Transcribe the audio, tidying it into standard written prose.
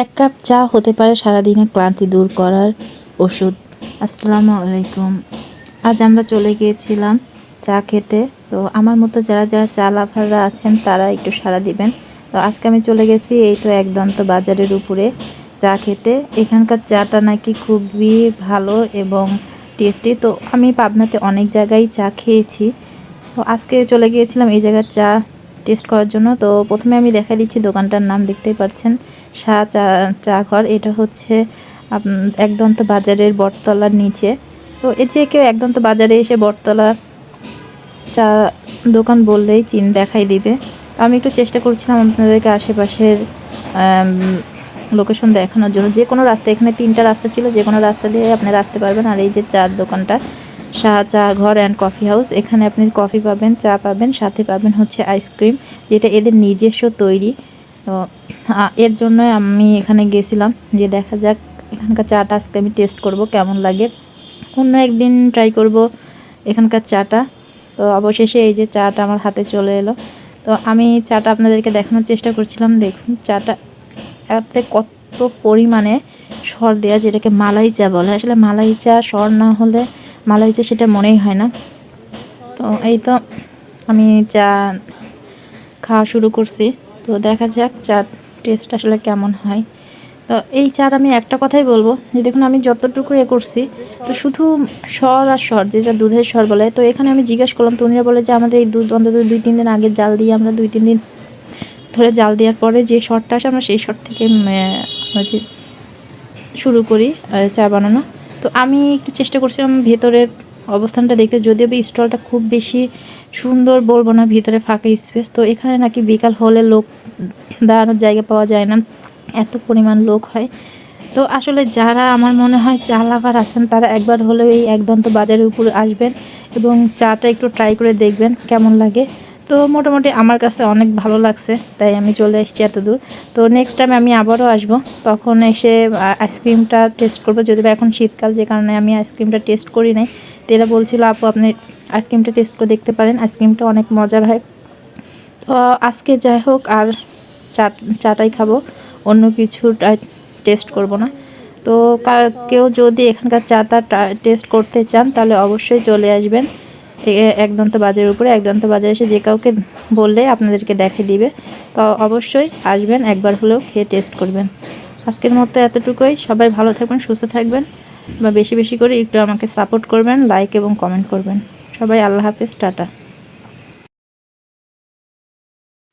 এক কাপ চা হতে পারে সারাদিনের ক্লান্তি দূর করার ওষুধ। আসসালামু আলাইকুম। আজ আমরা চলে গিয়েছিলাম চা খেতে। তো আমার মতো যারা যারা চা লাভাররা আছেন তারা একটু সাড়া দিবেন। তো আজকে আমি চলে গেছি এই তো একদন্ত বাজারের উপরে চা খেতে। এখানকার চাটা নাকি খুবই ভালো এবং টেস্টি। তো আমি পাবনাতে অনেক জায়গায় চা খেয়েছি, তো আজকে চলে গিয়েছিলাম এই জায়গার চা টেস্ট করার জন্য। তো প্রথমে আমি দেখা দিচ্ছি দোকানটার নাম, দেখতেই পাচ্ছেন শাহ চা ঘর। এটা হচ্ছে একদন্ত বাজারের বটতলার নিচে। তো এ যে কেউ একদন্ত বাজারে এসে বটতলা চা দোকান বললেই দেখাই দিবে। তো আমি একটু চেষ্টা করছিলাম আপনাদেরকে আশেপাশের লোকেশন দেখানোর জন্য। যে কোনো রাস্তা, এখানে 3টা রাস্তা ছিল, যে কোনো রাস্তা দিয়ে আপনারা আসতে পারবেন। আর এই যে চার দোকানটা শাহ চা ঘর অ্যান্ড কফি হাউস, এখানে আপনি কফি পাবেন, চা পাবেন, সাথে পাবেন হচ্ছে আইসক্রিম, যেটা এদের নিজস্ব তৈরি। তো এর জন্য আমি এখানে গেছিলাম যে দেখা যাক এখানকার চাটা আজকে আমি টেস্ট করব কেমন লাগে। অন্য একদিন ট্রাই করব এখানকার চাটা। তো অবশেষে এই যে চাটা আমার হাতে চলে এলো। তো আমি চাটা আপনাদেরকে দেখানোর চেষ্টা করছিলাম। দেখুন চাটা এতে কত পরিমাণে সর দেওয়া, যেটাকে মালাই চা বলে। আসলে মালাই চা সর না হলে মালাই চা সেটা মনেই হয় না। তো এই তো আমি চা খাওয়া শুরু করছি। তো দেখা যাক চা টেস্ট আসলে কেমন হয়। তো এই চার আমি একটা কথাই বলবো যে দেখুন আমি যতটুকু করছি, তো শুধু সর আর সর, যেটা দুধের সর বলে। তো এখানে আমি জিজ্ঞেস করলাম, তো উনিরা বলে যে আমাদের এই দুধ অন্তত 2-3 দিন আগে জাল দিয়ে, আমরা 2-3 দিন ধরে জাল দেওয়ার পরে যে শটটা আসে আমরা সেই শট থেকে হচ্ছে শুরু করি চা বানানো। তো আমি একটু চেষ্টা করছিলাম ভেতরের অবস্থানটা দেখতে, যদিও স্টলটা খুব বেশি সুন্দর বলবো না, ভিতরে ফাঁকা স্পেস। তো এখানে নাকি বিকাল হলে লোক দাঁড়ানোর জায়গা পাওয়া যায় না, এত পরিমাণ লোক হয়। তো আসলে যারা আমার মনে হয় চা লাভার আছেন তারা একবার হলেও এই একদন্ত বাজারের উপরে আসবেন এবং চাটা একটু ট্রাই করে দেখবেন কেমন লাগে। তো মোটামুটি আমার কাছে অনেক ভালো লাগছে, তাই আমি চলে এসেছি এত দূর। তো নেক্সট টাইম আমি আবারও আসবো, তখন এসে আইসক্রিমটা টেস্ট করবো। যদিও এখন শীতকাল, যে কারণে আমি আইসক্রিমটা টেস্ট করি নাই। তো এরা বলছিল আপু আপনি আইসক্রিমটা টেস্ট করে দেখতে পারেন, আইসক্রিমটা অনেক মজার হয়। তো আজকে যাই হোক আর চাটাই খাবো, অন্য কিছু টেস্ট করব না। তো কেউ যদি এখানকার চাটা টেস্ট করতে চান তাহলে অবশ্যই চলে আসবেন একদন্ত বাজারের উপরে। একদন্ত বাজারে এসে যে কাউকে বললে আপনাদেরকে দেখিয়ে দিবে। তো অবশ্যই আসবেন, একবার হলেও খেয়ে টেস্ট করবেন। আজকের মতো এতটুকুই। সবাই ভালো থাকবেন, সুস্থ থাকবেন, বা বেশি বেশি করে একটু আমাকে সাপোর্ট করবেন, লাইক এবং কমেন্ট করবেন। সবাই আল্লাহ হাফেজ, টাটা।